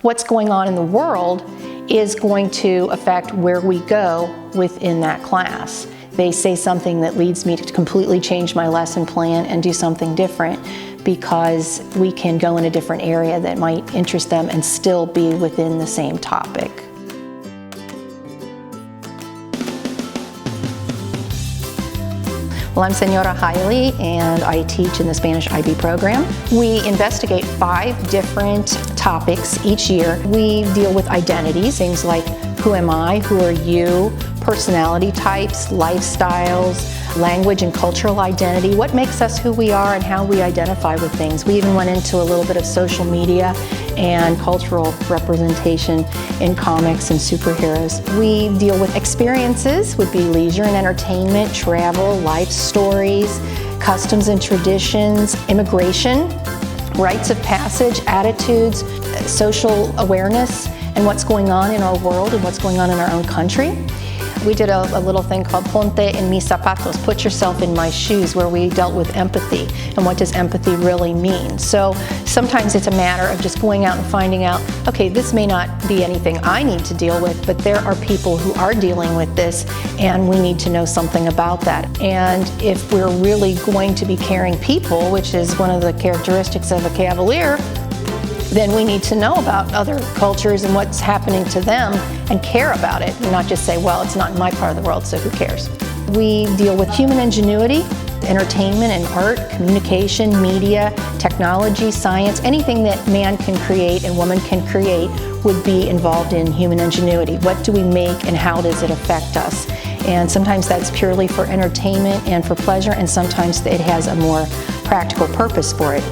what's going on in the world is going to affect where we go within that class. They say something that leads me to completely change my lesson plan and do something different, because we can go in a different area that might interest them and still be within the same topic. Well, I'm Senora Heile, and I teach in the Spanish IB program. We investigate 5 different topics each year. We deal with identities, things like who am I, who are you, personality types, lifestyles, language and cultural identity, what makes us who we are and how we identify with things. We even went into a little bit of social media and cultural representation in comics and superheroes. We deal with experiences, would be leisure and entertainment, travel, life stories, customs and traditions, immigration, rites of passage, attitudes, social awareness, and what's going on in our world and what's going on in our own country. We did a little thing called Ponte en mis zapatos, put yourself in my shoes, where we dealt with empathy and what does empathy really mean. So sometimes it's a matter of just going out and finding out, okay, this may not be anything I need to deal with, but there are people who are dealing with this and we need to know something about that. And if we're really going to be caring people, which is one of the characteristics of a Cavalier, then we need to know about other cultures and what's happening to them and care about it, and not just say, well, it's not in my part of the world, so who cares? We deal with human ingenuity, entertainment and art, communication, media, technology, science, anything that man can create and woman can create would be involved in human ingenuity. What do we make and how does it affect us? And sometimes that's purely for entertainment and for pleasure, and sometimes it has a more practical purpose for it.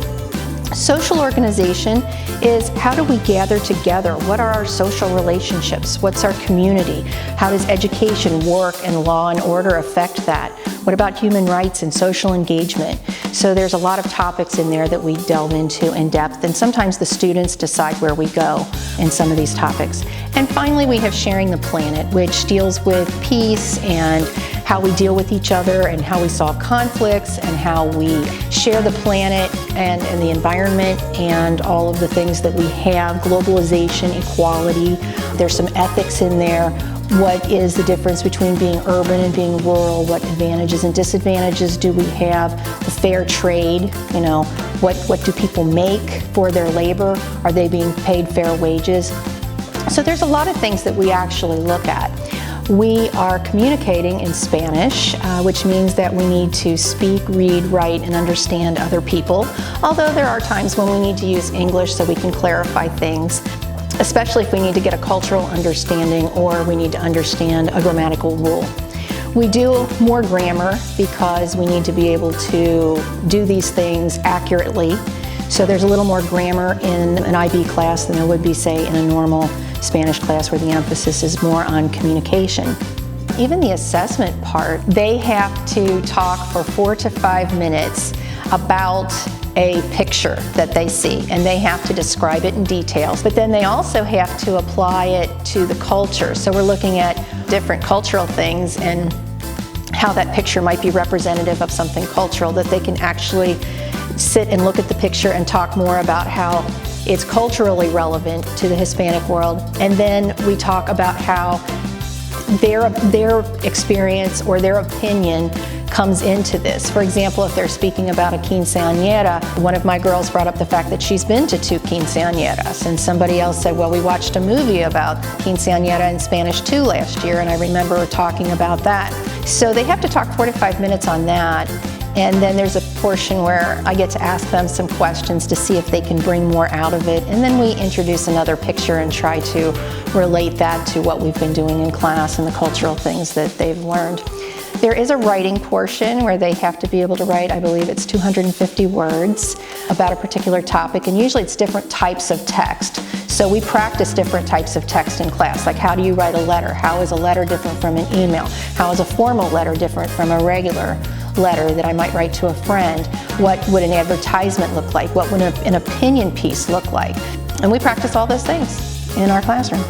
Social organization is, how do we gather together? What are our social relationships? What's our community? How does education, work, and law and order affect that? What about human rights and social engagement? So there's a lot of topics in there that we delve into in depth, and sometimes the students decide where we go in some of these topics. And finally, we have Sharing the Planet, which deals with peace and how we deal with each other and how we solve conflicts and how we share the planet and the environment and all of the things that we have, globalization, equality. There's some ethics in there. What is the difference between being urban and being rural? What advantages and disadvantages do we have? The fair trade, you know, what do people make for their labor? Are they being paid fair wages? So there's a lot of things that we actually look at. We are communicating in Spanish, which means that we need to speak, read, write, and understand other people, although there are times when we need to use English so we can clarify things, especially if we need to get a cultural understanding or we need to understand a grammatical rule. We do more grammar because we need to be able to do these things accurately. So there's a little more grammar in an IB class than there would be, say, in a normal Spanish class where the emphasis is more on communication. Even the assessment part, they have to talk for 4 to 5 minutes about a picture that they see, and they have to describe it in details. But then they also have to apply it to the culture. So we're looking at different cultural things and how that picture might be representative of something cultural, that they can actually sit and look at the picture and talk more about how it's culturally relevant to the Hispanic world. And then we talk about how their experience or their opinion comes into this. For example, if they're speaking about a quinceañera, one of my girls brought up the fact that she's been to 2 quinceañeras, and somebody else said, well, we watched a movie about quinceañera in Spanish too last year, and I remember talking about that. So they have to talk 4 to 5 minutes on that. And then there's a portion where I get to ask them some questions to see if they can bring more out of it. And then we introduce another picture and try to relate that to what we've been doing in class and the cultural things that they've learned. There is a writing portion where they have to be able to write, I believe it's 250 words about a particular topic, and usually it's different types of text. So we practice different types of text in class, like how do you write a letter? How is a letter different from an email? How is a formal letter different from a regular letter that I might write to a friend? What would an advertisement look like? What would an opinion piece look like? And we practice all those things in our classroom.